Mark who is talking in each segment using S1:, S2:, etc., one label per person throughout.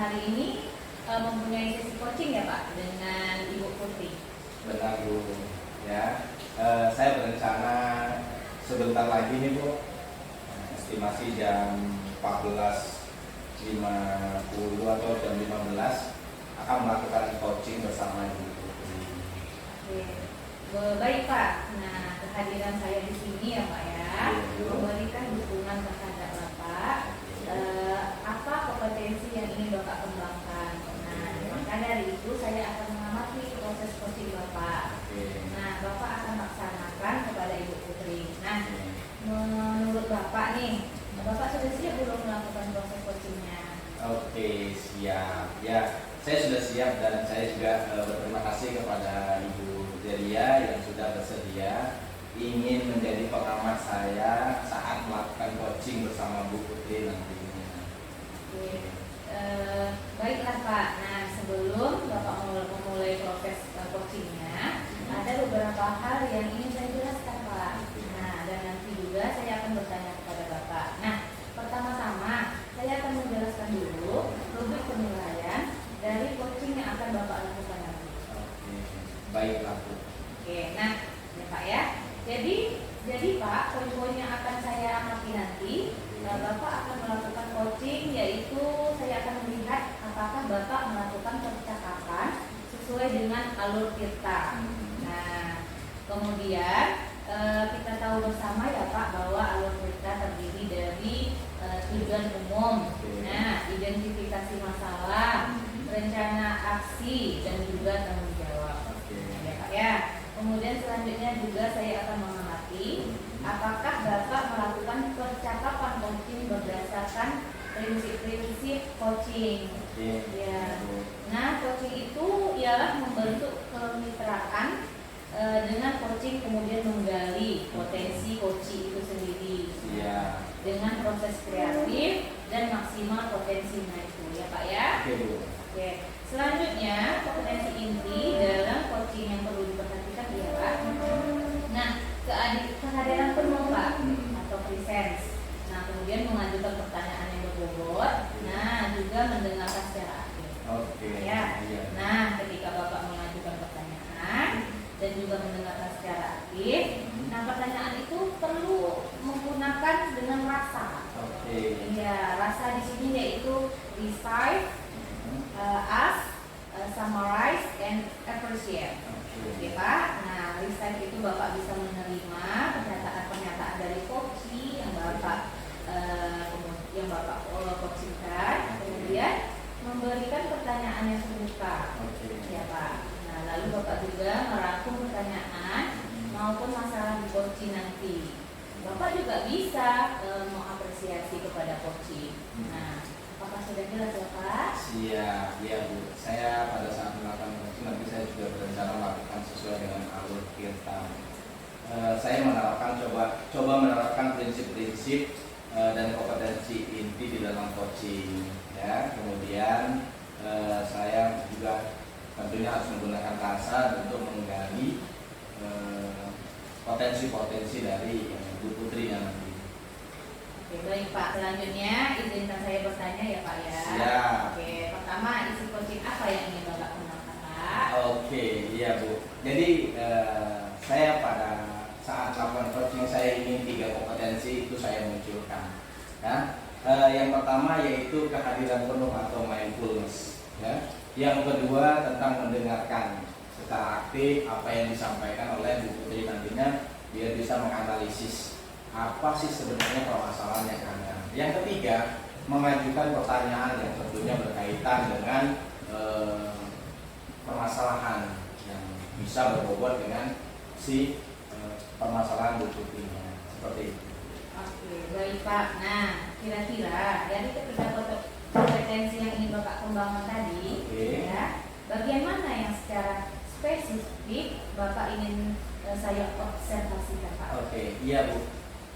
S1: hari ini mempunyai sesi coaching ya Pak dengan Ibu Putri.
S2: Benar Bu, ya. Saya berencana sebentar lagi nih Bu, estimasi jam 14.50 atau jam 15 akan melakukan coaching bersama Ibu Putri.
S1: Baik Pak. Nah, kehadiran saya di sini ya Pak ya, memberikan dukungan kepada Bapak. Apa kompetensi yang ingin Bapak kembangkan? Nah, maka dari itu saya akan mengamati proses coaching Bapak. Nah, Bapak akan laksanakan kepada Ibu Putri. Nah, menurut Bapak nih, Bapak sudah siap belum melakukan proses coachingnya?
S2: Oke, siap. Ya, saya sudah siap dan saya juga berterima kasih kepada Ibu Delia yang sudah bersedia ingin menjadi pengamat saya saat melakukan coaching bersama Bu Putri nantinya.
S1: Baiklah Pak. Nah, sebelum Bapak memulai proses coachingnya, ada beberapa hal yang ingin saya jelaskan Pak. Nah, dan nanti juga saya akan bertanya kepada Bapak. Nah, pertama-tama saya akan menjelaskan dulu rubrik penilaian dari coaching yang akan Bapak lakukan nanti.
S2: Oke, baiklah Bu.
S1: Oke, nah ya Pak ya. Jadi Pak, poin-poin yang akan saya amati nanti, Bapak akan melakukan coaching, yaitu saya akan melihat apakah Bapak melakukan percakapan sesuai dengan alur kita. Nah, kemudian kita tahu bersama ya Pak bahwa alur kita terdiri dari tujuan umum, nah identifikasi masalah, rencana aksi dan juga tanggung jawab. Ya Pak ya. Kemudian selanjutnya juga saya akan mengamati apakah Bapak melakukan percakapan coaching berdasarkan prinsip-prinsip coaching. Ya. Nah, coaching itu ialah membentuk kemitraan dengan coaching, kemudian menggali potensi coaching itu sendiri.
S2: Ya.
S1: Dengan proses kreatif dan maksimal potensinya itu ya Pak ya. Oke. Selanjutnya kompetensi inti dalam coaching yang perlu diperhatikan ialah kehadiran penuh Pak atau presence. Nah, kemudian mengajukan pertanyaan yang berbobot. Nah, juga mendengarkan secara aktif. Ya. Nah, ketika Bapak mengajukan pertanyaan dan juga mendengarkan secara aktif, nah pertanyaan itu perlu menggunakan dengan rasa. Ya, rasa di sini yaitu recite, ask, summarize, and appreciate. Oke Pak. Nah, recite itu Bapak bisa menerima pernyataan-pernyataan dari coaching yang Bapak coachingkan, kemudian memberikan pertanyaan yang terbuka. Ya Pak. Nah, lalu Bapak juga merangkum pertanyaan maupun masalah di coaching nanti. Bapak juga bisa mengapresiasi kepada coaching. Nah, apakah sudah jelas ya Pak?
S2: Siap, ya Bu. Saya pada saat melakukan coaching nanti saya juga berencana melakukan sesuai dengan alur kita. Saya coba menerapkan prinsip-prinsip dan kompetensi inti di dalam coaching. Ya, kemudian saya juga tentunya harus menggunakan rasa untuk menggali potensi-potensi dari Bu Putri nanti.
S1: Oke, baik Pak. Selanjutnya izinkan saya bertanya ya Pak ya.
S2: Siap.
S1: Oke, pertama isi coaching apa yang ingin Bapak kenalkan Pak?
S2: Oke, iya Bu. Jadi saya pada saat melakukan coaching saya ingin 3 kompetensi itu saya munculkan. Ya. Yang pertama yaitu kehadiran penuh atau mindfulness. Ya. Yang kedua tentang mendengarkan secara aktif apa yang disampaikan oleh Bu Putri nantinya biar bisa menganalisis apa sih sebenarnya permasalahan yang ada. Yang ketiga, mengajukan pertanyaan yang tentunya berkaitan dengan permasalahan yang bisa berbobot dengan si permasalahan Bu Putrinya. Seperti itu.
S1: Oke, baik Pak. Nah, kira-kira dari ketiga kompetensi yang ingin Bapak kembangkan tadi, ya, bagian mana yang secara spesifik Bapak ingin saya observasikan Pak?
S2: Oke, iya Bu.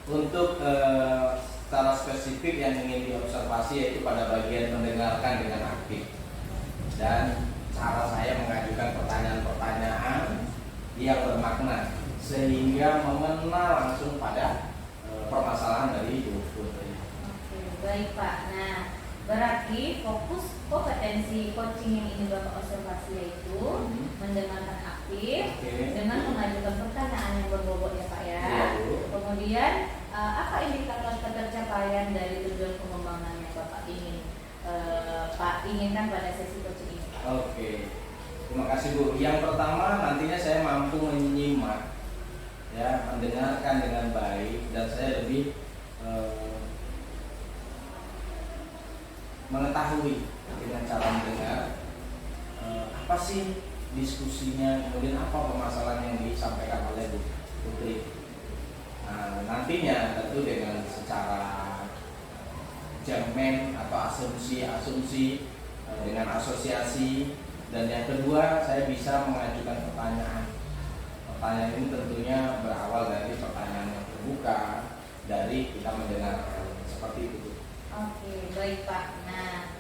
S2: Untuk secara spesifik yang ingin diobservasi yaitu pada bagian mendengarkan dengan aktif dan cara saya mengajukan pertanyaan-pertanyaan yang bermakna sehingga mengenal langsung pada permasalahan dari Bu Putri.
S1: Oke, baik Pak. Nah, Berarti fokus kompetensi coaching yang ini Bapak observasi yaitu mendengarkan aktif dengan mengajukan pertanyaan yang berbobot ya Pak ya. Kemudian apa indikator pencapaian dari tujuan pengembangan yang Bapak inginkan pada sesi coaching ini Pak?
S2: Oke, terima kasih Bu. Yang pertama nantinya saya mampu menyimak, ya, mendengarkan dengan baik, dan saya lebih mengetahui dengan cara mendengar apa sih diskusinya, kemudian apa permasalahan yang disampaikan oleh Bu Putri. Nantinya tentu dengan secara jamin atau asumsi dengan asosiasi, dan yang kedua saya bisa mengajukan pertanyaan. Pertanyaan ini tentunya berawal dari pertanyaan yang terbuka, dari kita mendengarkan, seperti itu.
S1: Oke, baik Pak. Nah,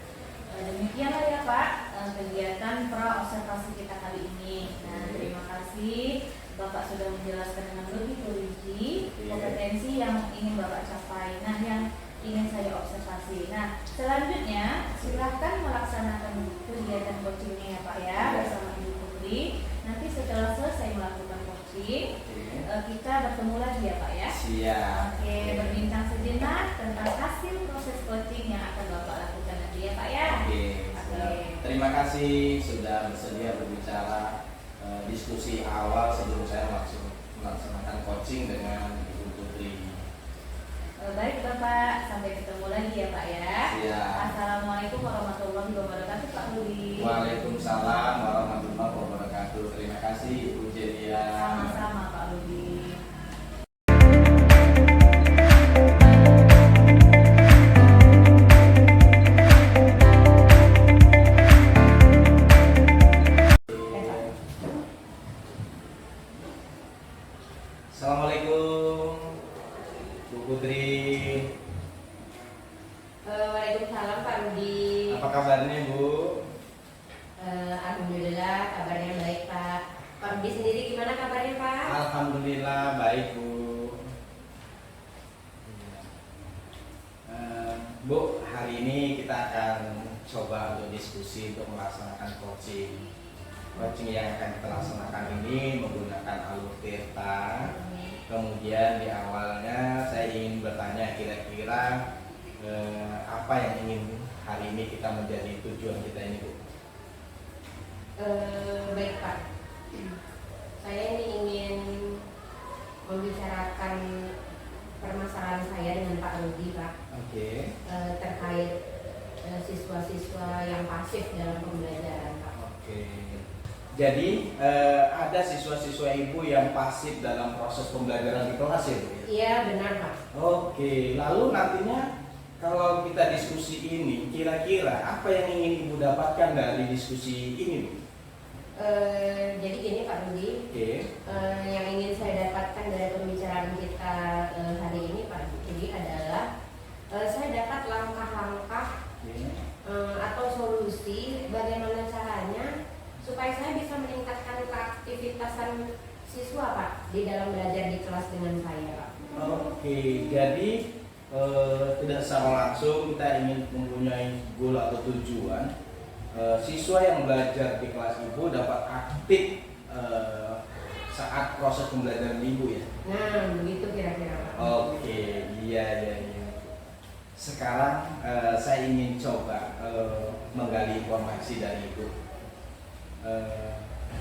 S1: demikianlah ya Pak kegiatan pra observasi kita kali ini. Nah, terima kasih Bapak sudah menjelaskan dengan lebih rinci kompetensi yang ingin Bapak capai. Nah, yang ingin saya observasi. Nah, selanjutnya silahkan melaksanakan kegiatan coachingnya ya Pak ya bersama Ibu Putri. Nanti setelah selesai melakukan coaching, kita bertemu lagi ya Pak ya.
S2: Siap.
S1: Oke, berbincang sejenak tentang hasil proses coaching yang akan Bapak lakukan nanti ya Pak ya.
S2: Oke. Terima kasih sudah bersedia berbicara diskusi awal sebelum saya melaksanakan coaching dengan Ibu Putri.
S1: Baik Bapak, sampai ketemu lagi ya Pak ya.
S2: Siap.
S1: Assalamualaikum warahmatullahi wabarakatuh Pak Budi.
S2: Waalaikumsalam warahmatullahi wabarakatuh. Terima kasih Ibu Celia.
S1: Sama-sama Pak Budi.
S2: Assalamualaikum Bu Putri.
S3: Waalaikumsalam Pak Rudi.
S2: Apa kabarnya Bu?
S3: Alhamdulillah kabarnya baik Pak. Pak Rudi sendiri gimana kabarnya Pak?
S2: Alhamdulillah baik Bu. Bu, hari ini kita akan coba untuk diskusi untuk melaksanakan coaching. Coaching yang akan kita laksanakan ini menggunakan alur Tirta. Kemudian di awalnya saya ingin bertanya kira-kira apa yang ingin hari ini kita menjadi tujuan kita ini Bu?
S3: Baik Pak. Saya ini ingin membicarakan permasalahan saya dengan Pak Rudi Pak.
S2: Oke.
S3: Terkait siswa-siswa yang pasif dalam pembelajaran Pak.
S2: Oke. Jadi ada siswa-siswa Ibu yang pasif dalam proses pembelajaran di kelas ya Bu?
S3: Iya benar Pak.
S2: Oke, lalu nantinya kalau kita diskusi ini, kira-kira apa yang ingin Ibu dapatkan dari diskusi ini Bu?
S3: Jadi gini Pak Rudi, yang ingin saya dapatkan dari pembicaraan kita hari ini Pak Rudi adalah saya dapat langkah-langkah atau solusi bagaimana caranya supaya saya bisa meningkatkan keaktivitasan siswa Pak di dalam belajar di kelas dengan saya Pak.
S2: Oke, jadi tidak secara langsung kita ingin mempunyai goal atau tujuan siswa yang belajar di kelas Ibu dapat aktif saat proses pembelajaran Ibu ya.
S3: Nah, begitu kira-kira Pak.
S2: Oke, iya. Sekarang saya ingin coba menggali informasi dari Ibu.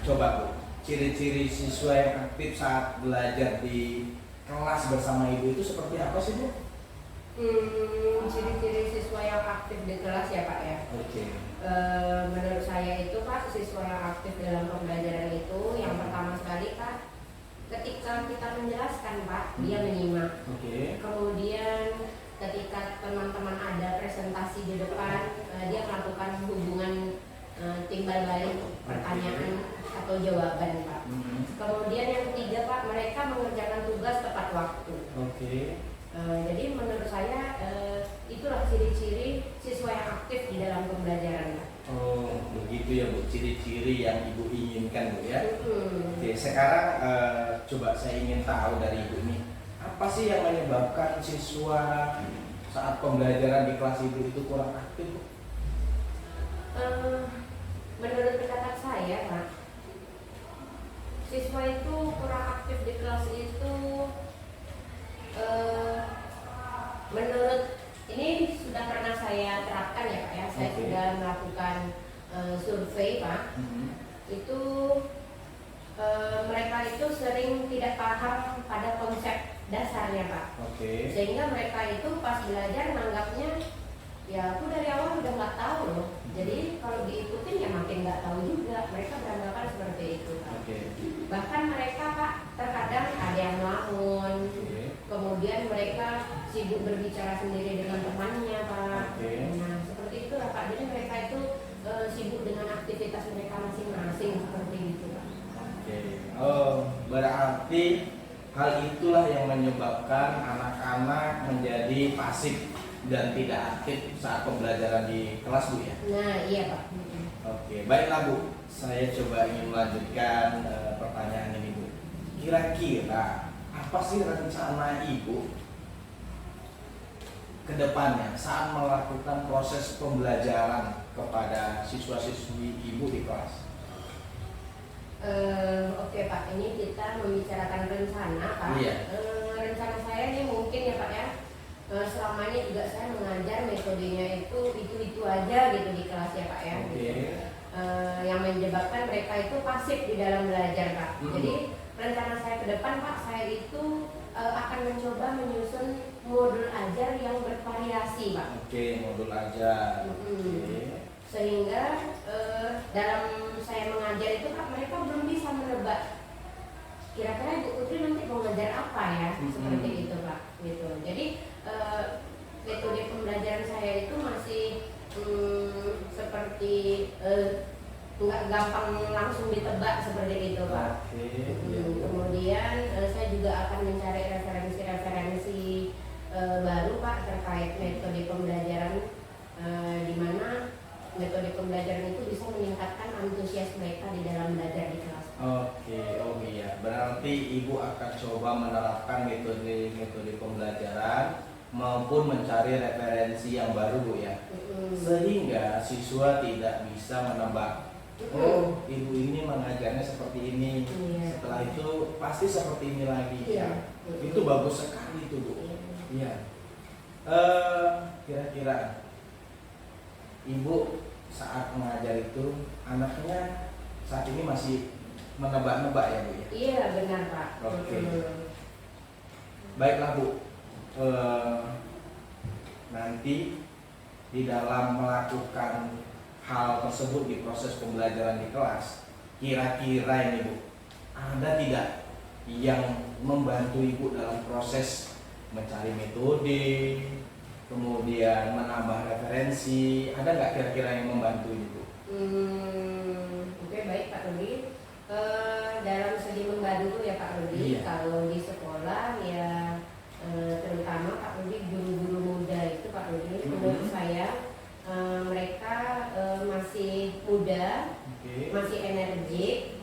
S2: Coba Bu, ciri-ciri siswa yang aktif saat belajar di kelas bersama Ibu itu seperti apa sih Bu?
S3: Ciri-ciri siswa yang aktif di kelas ya Pak ya.
S2: Oke.
S3: Menurut saya itu Pak, siswa yang aktif dalam pembelajaran itu yang pertama sekali Pak, ketika kita menjelaskan Pak, dia menyimak.
S2: Oke.
S3: Kemudian ketika teman-teman ada presentasi di depan, dia melakukan hubungan timbal balik pertanyaan atau jawaban Pak. Kemudian yang ketiga Pak, mereka mengerjakan tugas tepat waktu.
S2: Oke.
S3: Jadi menurut saya itulah ciri-ciri siswa yang aktif di dalam pembelajaran Pak.
S2: Oh, begitu ya Bu, ciri-ciri yang Ibu inginkan Bu ya. Oke, sekarang coba saya ingin tahu dari Ibu ini, apa sih yang menyebabkan siswa saat pembelajaran di kelas Ibu itu kurang aktif, Bu?
S3: Menurut pendapat saya, Pak, siswa itu kurang aktif di kelas itu menurut ini sudah pernah saya terapkan ya Pak ya. Saya sudah melakukan survei Pak. Itu mereka itu sering tidak paham pada konsep dasarnya Pak. Sehingga mereka itu pas belajar menganggapnya ya aku dari awal udah nggak tahu loh. Jadi kalau diikutin ya makin nggak tahu juga. Mereka beranggapan seperti itu Pak. Bahkan mereka Pak terkadang ada yang melamun. Kemudian mereka sibuk berbicara sendiri dengan temannya Pak. Nah seperti itu lah Pak. Jadi mereka itu sibuk dengan aktivitas mereka masing-masing seperti itu Pak.
S2: Oh, berarti hal itulah yang menyebabkan anak-anak menjadi pasif dan tidak aktif saat pembelajaran di kelas, Bu ya?
S3: Nah iya Pak.
S2: Baiklah Bu, saya coba ingin melanjutkan pertanyaan ini Bu. Kira-kira apa sih rencana Ibu ke depannya saat melakukan proses pembelajaran kepada siswa-siswi Ibu di kelas?
S3: Oke Pak, ini kita membicarakan rencana Pak. Rencana saya ini mungkin ya Pak ya, selama ini juga saya mengajar metodenya itu aja gitu di kelas ya Pak ya. Yang menyebabkan mereka itu pasif di dalam belajar Pak. Jadi rencana saya ke depan Pak, saya itu akan mencoba menyusun modul ajar yang bervariasi Pak.
S2: Modul ajar.
S3: Sehingga dalam saya mengajar itu Pak, mereka belum bisa menebak kira-kira Ibu Putri nanti mau ngajar apa ya, seperti itu Pak. Gitu. Jadi metode pembelajaran saya itu masih seperti nggak gampang langsung ditebak seperti itu Pak. Kemudian saya juga akan mencari referensi-referensi baru Pak terkait metode pembelajaran, di mana metode pembelajaran itu bisa meningkatkan antusias mereka di dalam belajar di kelas.
S2: Berarti Ibu akan coba menerapkan metode pembelajaran maupun mencari referensi yang baru Bu ya, sehingga siswa tidak bisa menebak, oh Ibu ini mengajarnya seperti ini, setelah itu pasti seperti ini lagi ya. Itu bagus sekali itu Bu. Kira-kira Ibu saat mengajar itu anaknya saat ini masih menebak-nebak ya Bu ya?
S3: Iya benar Pak.
S2: Baiklah Bu, nanti di dalam melakukan hal tersebut di proses pembelajaran di kelas, kira-kira ini Bu, ada tidak yang membantu Ibu dalam proses mencari metode, kemudian menambah referensi, ada nggak kira-kira yang membantu Ibu?
S3: Baik Pak Rudi. Dalam segi membantu ya Pak Rudi, kalau di sekolah ya terutama Pak Rudi guru-guru muda itu Pak Rudi, menurut saya mereka masih muda, masih energik,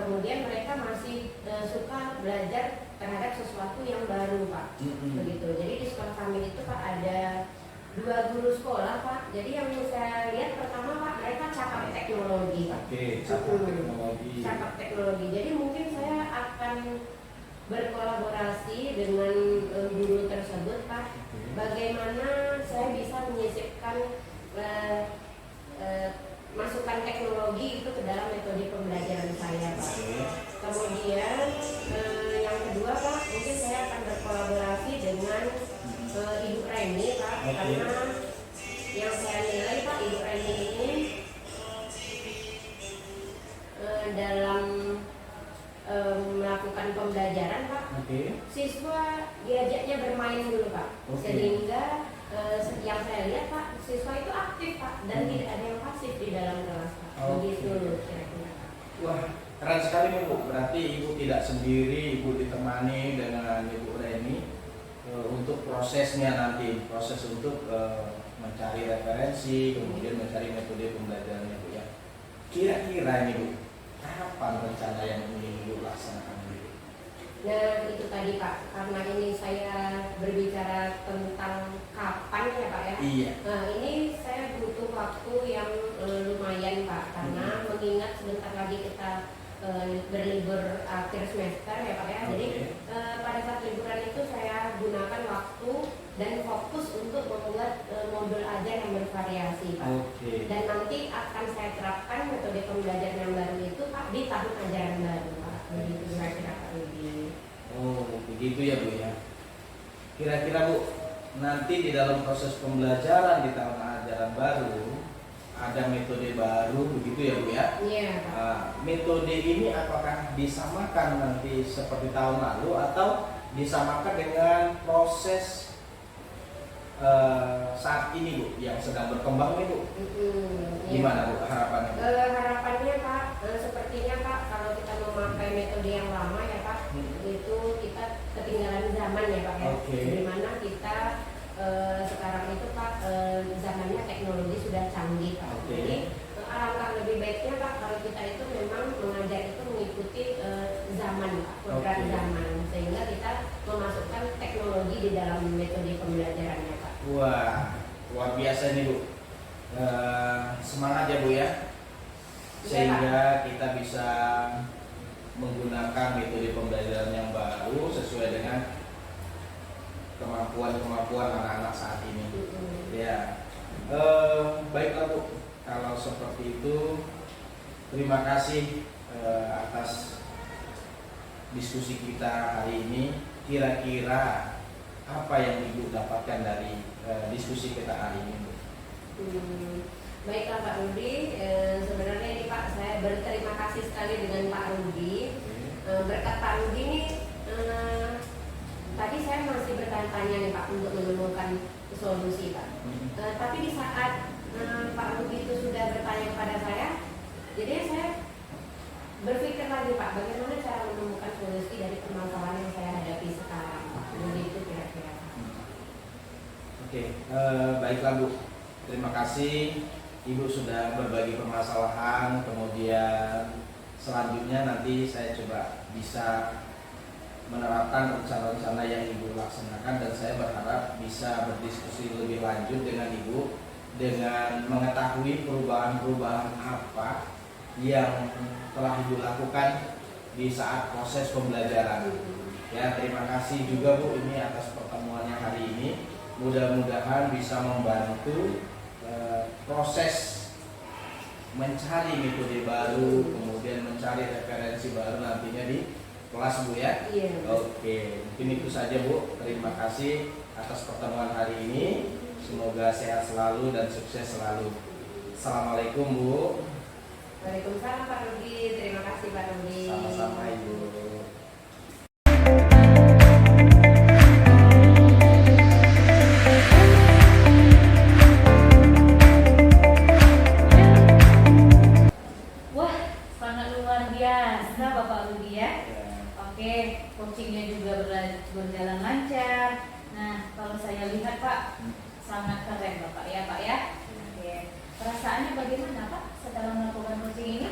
S3: kemudian mereka masih suka belajar terhadap sesuatu yang baru Pak. Begitu. Jadi di sekolah kami itu Pak ada 2 guru sekolah Pak. Jadi yang saya lihat pertama Pak, mereka cakap teknologi Pak. Cakap teknologi. Jadi mungkin saya akan berkolaborasi dengan guru tersebut Pak. Bagaimana saya bisa menyisipkan masukan teknologi itu ke dalam metode pembelajaran saya Pak. Kemudian yang kedua Pak, mungkin saya akan berkolaborasi dengan Ibu Reni Pak, karena yang saya nilai Pak, Ibu Reni ini dalam melakukan pembelajaran Pak, siswa diajaknya bermain dulu Pak, sehingga yang saya lihat Pak, siswa itu aktif Pak, dan tidak ada yang pasif di dalam kelas Pak. Begitu kira-kira.
S2: Wah, keren sekali Bu. Berarti Ibu tidak sendiri, Ibu ditemani dengan Ibu Reni untuk prosesnya nanti, proses untuk mencari referensi, kemudian mencari metode pembelajarannya Bu ya. Kira-kira ini Bu, kapan rencana yang ingin Ibu laksanakan Bu?
S3: Nah itu tadi Pak, karena ini saya berbicara tentang kapan ya Pak ya.
S2: Iya.
S3: Nah ini saya butuh waktu yang lumayan Pak, karena mengingat sebentar lagi kita berlibur akhir semester ya Pak ya. Jadi pada saat liburan itu saya gunakan waktu dan fokus untuk membuat modul ajar yang bervariasi Pak. Dan nanti akan saya terapkan metode pembelajaran yang baru itu Pak di tahun ajaran baru Pak. Begitu kira-kira Pak Rudi.
S2: Oh begitu ya Bu ya. Kira-kira Bu, nanti di dalam proses pembelajaran di tahun ajaran baru ada metode baru begitu ya Bu ya?
S3: Iya Pak.
S2: Nah, metode ini apakah disamakan nanti seperti tahun lalu atau disamakan dengan proses saat ini Bu yang sedang berkembang nih Bu? Gimana Bu harapannya?
S3: Harapannya Pak, sepertinya Pak kalau kita memakai metode yang lama ya Pak, itu kita ketinggalan zaman ya Pak ya. Dimana kita sekarang itu Pak zamannya teknologi sudah canggih Pak. Jadi alangkah lebih baiknya Pak kalau kita itu memang mengajar itu mengikuti zaman Pak, program zaman, sehingga kita memasukkan teknologi di dalam metode pembelajarannya Pak.
S2: Wah, luar biasa nih Bu. Semangat ya Bu ya, sehingga kita bisa menggunakan metode pembelajaran yang baru sesuai dengan kemampuan anak-anak saat ini. Ya, baiklah Bu, kalau seperti itu terima kasih atas diskusi kita hari ini. Kira-kira apa yang Ibu dapatkan dari diskusi kita hari ini Bu?
S3: Baiklah Pak Rudi, sebenarnya ini Pak saya berterima kasih sekali dengan Pak Rudi. Berkat Pak Rudi ini tadi saya masih bertanya-tanya nih Pak untuk menemukan solusi Pak. Tapi di saat Pak Rudi itu sudah bertanya kepada saya, jadi saya berpikir lagi Pak, bagaimana cara menemukan solusi dari permasalahan yang saya hadapi sekarang Pak. Jadi itu kira-kira.
S2: Oke, baiklah Bu. Terima kasih Ibu sudah berbagi permasalahan. Kemudian selanjutnya nanti saya coba bisa menerapkan rencana-rencana yang Ibu laksanakan, dan saya berharap bisa berdiskusi lebih lanjut dengan Ibu dengan mengetahui perubahan-perubahan apa yang telah Ibu lakukan di saat proses pembelajaran. Ya, terima kasih juga Bu ini atas pertemuannya hari ini. Mudah-mudahan bisa membantu proses mencari metode baru, kemudian mencari referensi baru nantinya di kelas Bu ya.
S3: Iya.
S2: Oke, mungkin itu saja Bu. Terima kasih atas pertemuan hari ini. Semoga sehat selalu dan sukses selalu. Assalamualaikum Bu.
S3: Waalaikumsalam Pak Rudi, terima kasih Pak Rudi.
S2: Sama-sama Ibu.
S1: Wah, sangat luar biasa Bapak Rudi ya. Oke, coachingnya juga berjalan lancar. Nah, kalau saya lihat Pak, sangat keren Bapak ya Pak ya. Oke, perasaannya bagaimana Pak setelah melakukan coaching ini?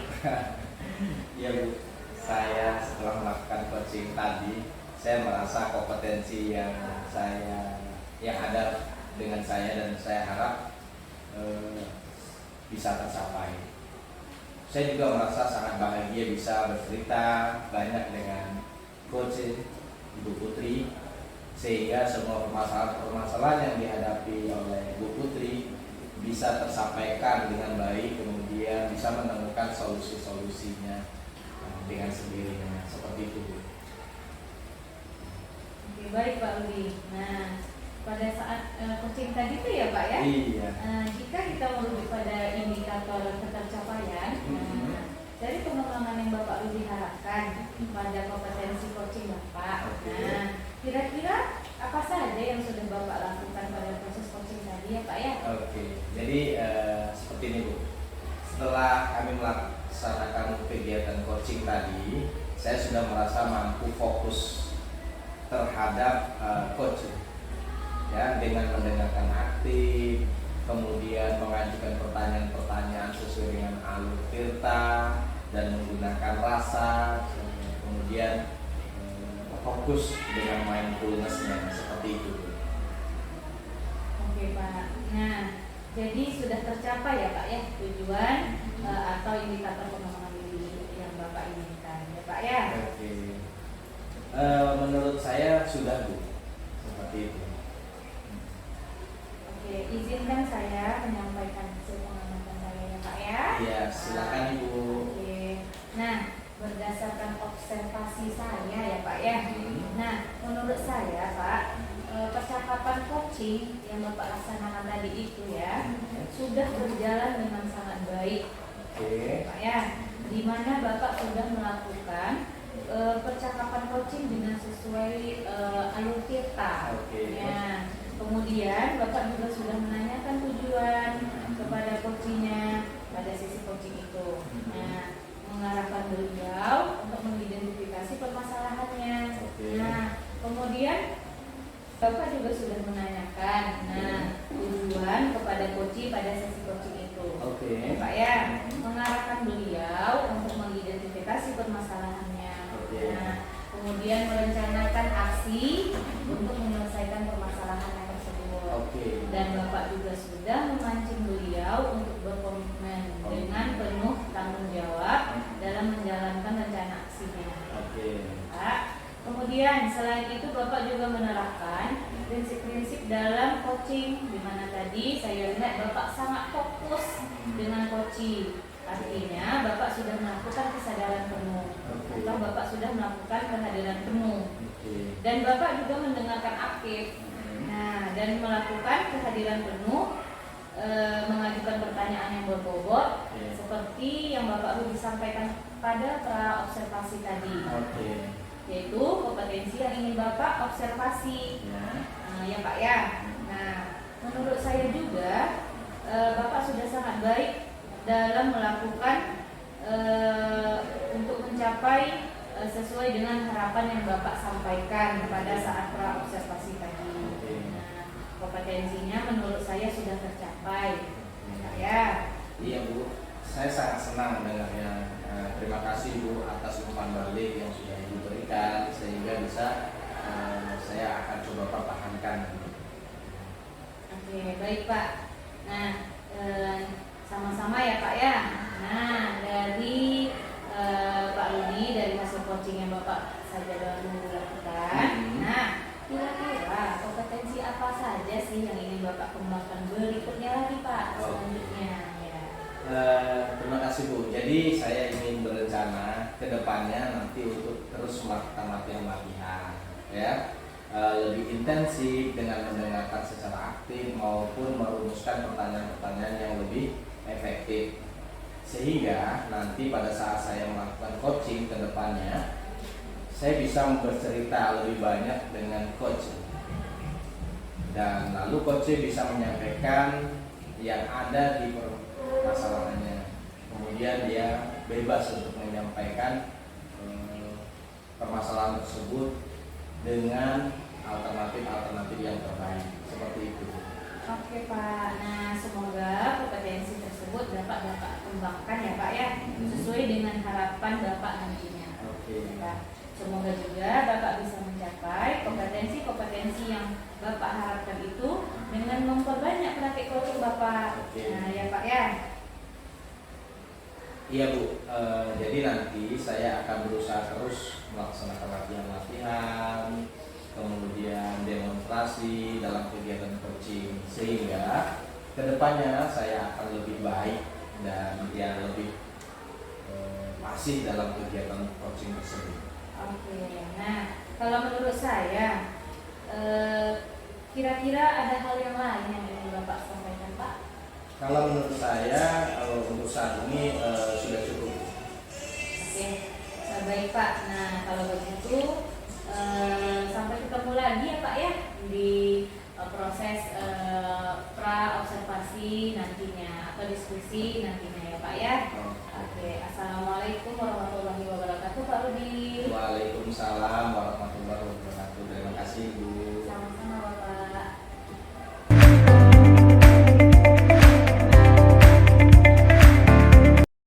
S2: Ya Bu, saya setelah melakukan coaching tadi, saya merasa kompetensi yang ada dengan saya, dan saya harap bisa tercapai. Saya juga merasa sangat bahagia bisa bercerita banyak dengan Coach Ibu Putri, sehingga semua permasalahan yang dihadapi oleh Ibu Putri bisa tersampaikan dengan baik, kemudian bisa menemukan solusi-solusinya dengan sendirinya, seperti itu Bu.
S1: Oke, baik Pak Rudi. Nah, pada saat coaching tadi itu ya Pak ya.
S2: Iya.
S1: Jika kita merujuk pada indikator ketercapaian, dari pengembangan yang Bapak Rudi harapkan pada kompetensi coaching Bapak. Nah, kira-kira apa saja yang sudah Bapak lakukan pada proses coaching tadi ya Pak ya?
S2: Oke, jadi seperti ini Bu. Setelah kami melaksanakan kegiatan coaching tadi, saya sudah merasa mampu fokus terhadap coaching, ya, dengan mendengarkan aktif, kemudian mengajukan pertanyaan-pertanyaan sesuai dengan alur tirta dan menggunakan rasa, kemudian fokus dengan mindfulness-nya seperti itu.
S1: Oke Pak. Nah, jadi sudah tercapai ya Pak ya tujuan atau indikator pengembangan diri yang Bapak inginkan ya Pak ya.
S2: Oke. Menurut saya sudah Bu, seperti itu.
S1: Oke, izinkan saya menyampaikan hasil pengamatan saya ya Pak ya.
S2: Iya, silakan Ibu.
S1: Oke. Nah, berdasarkan observasi saya ya Pak ya. Nah, menurut saya Pak, percakapan coaching yang Bapak laksanakan tadi itu ya sudah berjalan dengan sangat baik.
S2: Oke.
S1: Pak ya, di mana Bapak sudah melakukan percakapan coaching dengan sesuai alur kita.
S2: Oke.
S1: Ya. Kemudian Bapak juga sudah menanyakan tujuan kepada coachingnya pada sesi coaching itu. Nah, mengarahkan beliau untuk mengidentifikasi permasalahannya. Nah, kemudian Bapak juga sudah menanyakan, tujuan kepada coaching pada sesi coaching itu.
S2: Oke.
S1: Pak ya, mengarahkan beliau untuk mengidentifikasi permasalahannya. Nah, kemudian merencanakan aksi untuk menyelesaikan permasalahannya tersebut. Dan Bapak juga sudah memancing beliau untuk berkomitmen dengan penuh tanggung jawab dalam menjalankan rencana aksinya. Pak. Kemudian selain itu Bapak juga menerapkan prinsip-prinsip dalam coaching, di mana tadi saya lihat Bapak sangat fokus dengan coaching. Artinya Bapak sudah melakukan kesadaran penuh, atau Bapak sudah melakukan kehadiran penuh, dan Bapak juga mendengarkan aktif. Nah, dan melakukan kehadiran penuh, mengajukan pertanyaan yang berbobot, seperti yang Bapak Rudi sampaikan pada pra observasi tadi. Yaitu kompetensi yang ingin Bapak observasi. Ya Pak ya. Nah, menurut saya juga Bapak sudah sangat baik dalam melakukan untuk mencapai sesuai dengan harapan yang Bapak sampaikan pada saat pra observasi tadi. Nah, kompetensinya menurut saya sudah tercapai. Ya.
S2: Iya Bu, saya sangat senang mendengarnya. Terima kasih Bu atas umpan balik yang sudah Ibu berikan, sehingga bisa saya akan coba pertahankan.
S1: Oke, baik Pak. Nah, sama-sama ya Pak ya. Nah, dari Pak Rudi, dari hasil coaching yang Bapak saja baru lakukan. Nah, kira-kira kompetensi apa saja sih yang ingin Bapak kembangkan berikutnya lagi Pak selanjutnya?
S2: Terima kasih Bu. Jadi saya ingin berencana ke depannya nanti untuk terus melakukan latihan-latihan, ya, lebih intensif dengan mendengarkan secara aktif maupun merumuskan pertanyaan-pertanyaan yang lebih efektif, sehingga nanti pada saat saya melakukan coaching ke depannya saya bisa bercerita lebih banyak dengan coach, dan lalu coach bisa menyampaikan yang ada di masalahnya. Kemudian dia bebas untuk menyampaikan permasalahan tersebut dengan alternatif-alternatif yang terbaik, seperti itu.
S1: Oke Pak. Nah, semoga kompetensi tersebut dapat kembangkan ya Pak ya, sesuai dengan harapan Bapak nantinya. Ya, semoga juga Bapak bisa mencapai kompetensi-kompetensi yang Bapak harapkan itu dengan memperbanyak praktik coaching Bapak. Nah ya Pak ya.
S2: Iya Bu, jadi nanti saya akan berusaha terus melaksanakan latihan-latihan, kemudian demonstrasi dalam kegiatan coaching, sehingga kedepannya saya akan lebih baik dan lebih masif dalam kegiatan coaching tersebut.
S1: Oke, nah kalau menurut saya kira-kira ada hal yang lain yang ingin Bapak sampaikan Pak?
S2: Kalau menurut saya untuk saat ini sudah cukup.
S1: Oke, baik Pak. Nah kalau begitu sampai ketemu lagi ya Pak ya di proses pra observasi nantinya atau diskusi nantinya ya Pak ya. Oke, assalamualaikum warahmatullahi wabarakatuh Pak Rudi.
S2: Waalaikumsalam warahmatullahi wabarakatuh.